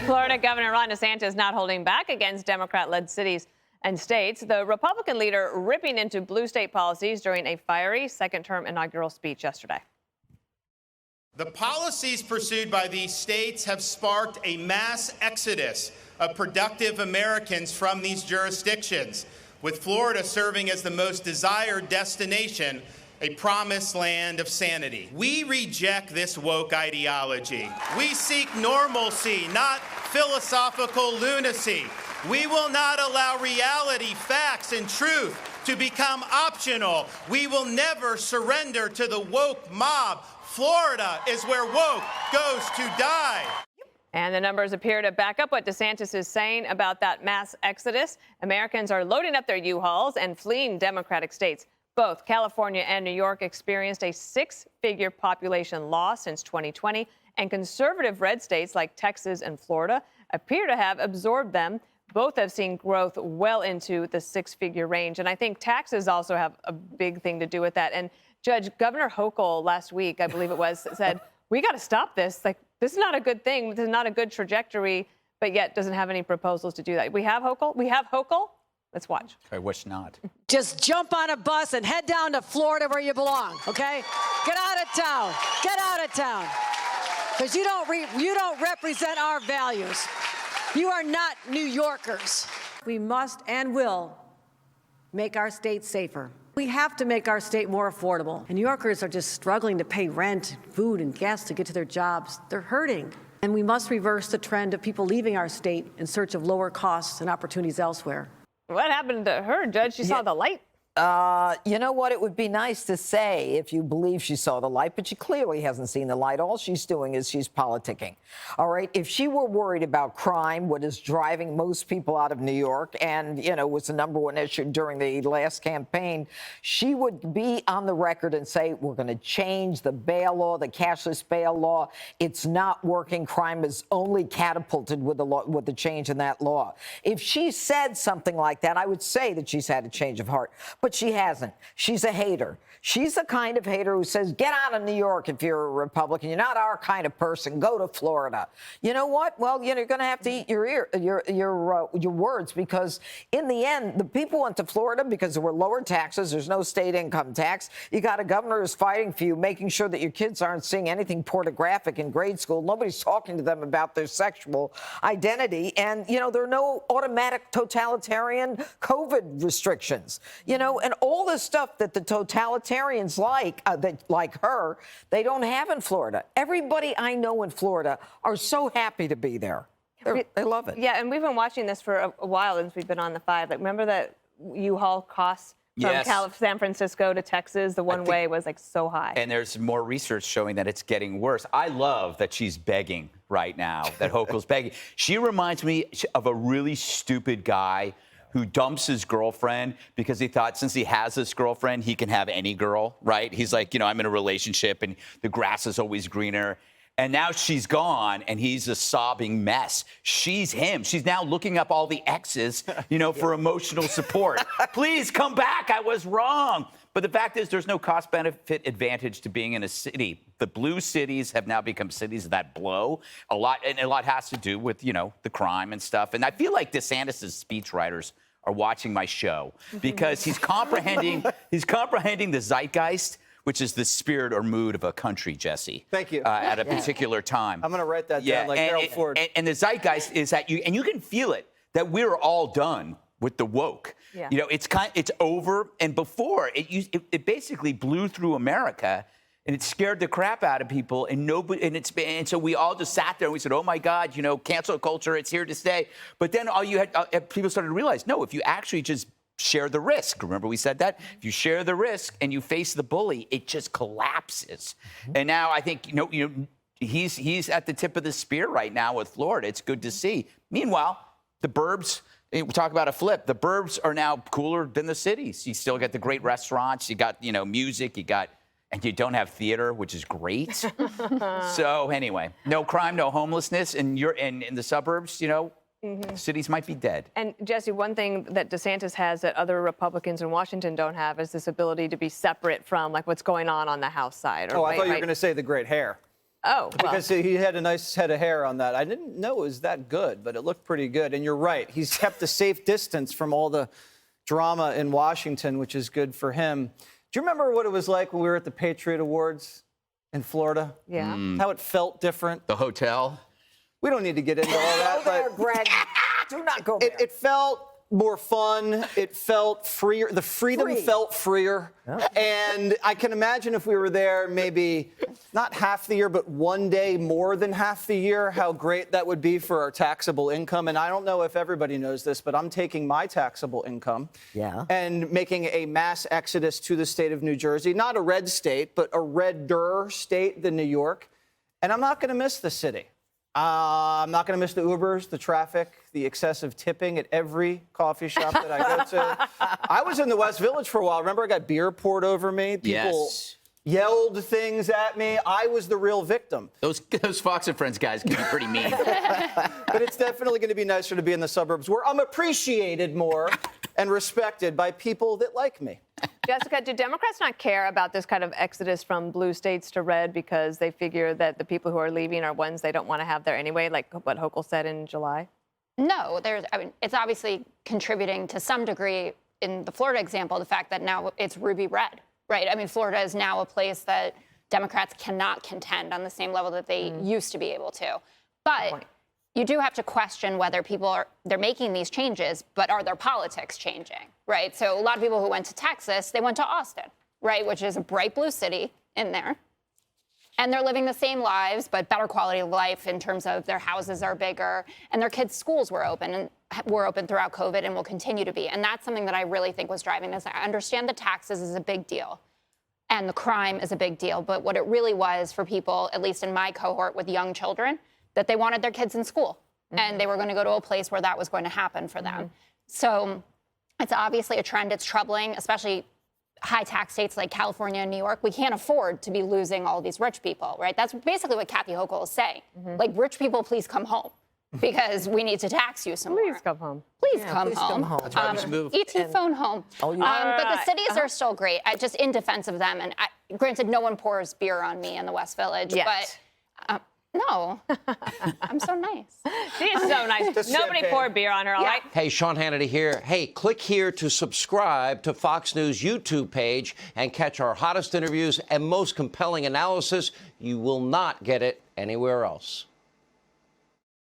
Florida Governor Ron DeSantis not holding back against Democrat-led cities and states. The Republican leader ripping into blue state policies during a fiery second-term inaugural speech yesterday. The policies pursued by these states have sparked a mass exodus of productive Americans from these jurisdictions, with Florida serving as the most desired destination, a promised land of sanity. We reject this woke ideology. We seek normalcy, not philosophical lunacy. We will not allow reality, facts, and truth to become optional. We will never surrender to the woke mob. Florida is where woke goes to die. And the numbers appear to back up what DeSantis is saying about that mass exodus. Americans are loading up their U-Hauls and fleeing Democratic states. Both California and New York experienced a six-figure population loss since 2020, and conservative red states like Texas and Florida appear to have absorbed them. Both have seen growth well into the six-figure range. And I think taxes also have a big thing to do with that. And Governor Hochul last week, I believe it was, said, we got to stop this. Like, this is not a good thing. This is not a good trajectory, but yet doesn't have any proposals to do that. We have Hochul? We have Hochul? Let's watch. I wish not. Just jump on a bus and head down to Florida where you belong, okay? Get out of town. Get out of town. Because you don't represent our values. You are not New Yorkers. We must and will make our state safer. We have to make our state more affordable. And New Yorkers are just struggling to pay rent, food, and gas to get to their jobs. They're hurting. And we must reverse the trend of people leaving our state in search of lower costs and opportunities elsewhere. What happened to her, Judge? She saw the light. You know what? It would be nice to say if you believe she saw the light, but she clearly hasn't seen the light. All she's doing is she's politicking. All right. If she were worried about crime, what is driving most people out of New York and, you know, was the #1 issue during the last campaign, she would be on the record and say, we're going to change the bail law, the cashless bail law. It's not working. Crime is only catapulted with the law, with the change in that law. If she said something like that, I would say that she's had a change of heart. But she hasn't. She's a hater. She's the kind of hater who says, get out of New York if you're a Republican. You're not our kind of person. Go to Florida. You know what? Well, you know, you're going to have to eat your words, because in the end, the people went to Florida because there were lower taxes. There's no state income tax. You got a governor who's fighting for you, making sure that your kids aren't seeing anything pornographic in grade school. Nobody's talking to them about their sexual identity. And, you know, there are no automatic totalitarian COVID restrictions. You know, and all the stuff that the totalitarians like her, they don't have in Florida. Everybody I know in Florida are so happy to be there. They love it. Yeah, and we've been watching this for a while since we've been on the 5. Like, remember that U-Haul costs from San Francisco to Texas? The one way was like so high. And there's more research showing that it's getting worse. I love that she's begging right now, that Hochul's begging. She reminds me of a really stupid guy who dumps his girlfriend because he thought since he has this girlfriend, he can have any girl, right? He's like, you know, I'm in a relationship and the grass is always greener. And now she's gone and he's a sobbing mess. She's him. She's now looking up all the exes, you know, for emotional support. Please come back. I was wrong. But the fact is, there's no cost-benefit advantage to being in a city. The blue cities have now become cities that blow a lot, and a lot has to do with, you know, the crime and stuff. And I feel like DeSantis' speechwriters are watching my show because he's comprehending the zeitgeist, which is the spirit or mood of a country, Jesse. Thank you. At a particular time. I'm going to write that down like Harold Ford. And the zeitgeist is that you can feel it, that we're all done with the woke. Yeah. You know, it's over. And before, it basically blew through America, and it scared the crap out of people. And so we all just sat there and we said, oh my God, you know, cancel culture, it's here to stay. But then people started to realize, no, if you actually just share the risk. Remember we said that? If you share the risk and you face the bully, it just collapses. And now I think, you know, he's at the tip of the spear right now with Florida. It's good to see. Meanwhile, the burbs, we talk about a flip. The burbs are now cooler than the cities. You still get the great restaurants. You got, you know, music. And you don't have theater, which is great. So anyway, no crime, no homelessness, and you're in the suburbs, you know, cities might be dead. And Jesse, one thing that DeSantis has that other Republicans in Washington don't have is this ability to be separate from like what's going on the House side. I thought you were going to say the great hair. Oh, well. Because he had a nice head of hair on that. I didn't know it was that good, but it looked pretty good. And you're right. He's kept a safe distance from all the drama in Washington, which is good for him. Do you remember what it was like when we were at the Patriot Awards in Florida? Yeah. How it felt different? The hotel? We don't need to get into all that, Go there, but Greg. Do not go there. it felt more fun. It felt freer. The freedom felt freer. And I can imagine if we were there maybe not half the year, but one day more than half the year, how great that would be for our taxable income. And I don't know if everybody knows this, but I'm taking my taxable income and making a mass exodus to the state of New Jersey. Not a red state, but a redder state than New York. And I'm not going to miss the city. I'm not going to miss the Ubers, the traffic, the excessive tipping at every coffee shop that I go to. I was in the West Village for a while. Remember, I got beer poured over me. People yelled things at me. I was the real victim. Those Fox and Friends guys can be pretty mean. But it's definitely going to be nicer to be in the suburbs where I'm appreciated more and respected by people that like me. Jessica, do Democrats not care about this kind of exodus from blue states to red because they figure that the people who are leaving are ones they don't want to have there anyway, like what Hochul said in July? No, it's obviously contributing to some degree in the Florida example, the fact that now it's ruby red, right? I mean, Florida is now a place that Democrats cannot contend on the same level that they used to be able to. But you do have to question whether they're making these changes, but are their politics changing, right? So a lot of people who went to Texas, they went to Austin, right, which is a bright blue city in there. And they're living the same lives, but better quality of life in terms of their houses are bigger and their kids' schools were open throughout COVID and will continue to be. And that's something that I really think was driving this. I understand the taxes is a big deal and the crime is a big deal. But what it really was for people, at least in my cohort with young children, that they wanted their kids in school and they were going to go to a place where that was going to happen for them. So it's obviously a trend. It's troubling, especially high tax states like California and New York. We can't afford to be losing all these rich people, right? That's basically what Kathy Hochul is saying. Like, rich people, please come home because we need to tax you some more. Please come home. Please come home. That's why we should move. ET phone home. But the cities are still great. Just in defense of them, and granted, no one pours beer on me in the West Village, but no, I'm so nice. She is so nice. Nobody poured beer on her, all right? Hey, Sean Hannity here. Hey, click here to subscribe to Fox News YouTube page and catch our hottest interviews and most compelling analysis. You will not get it anywhere else.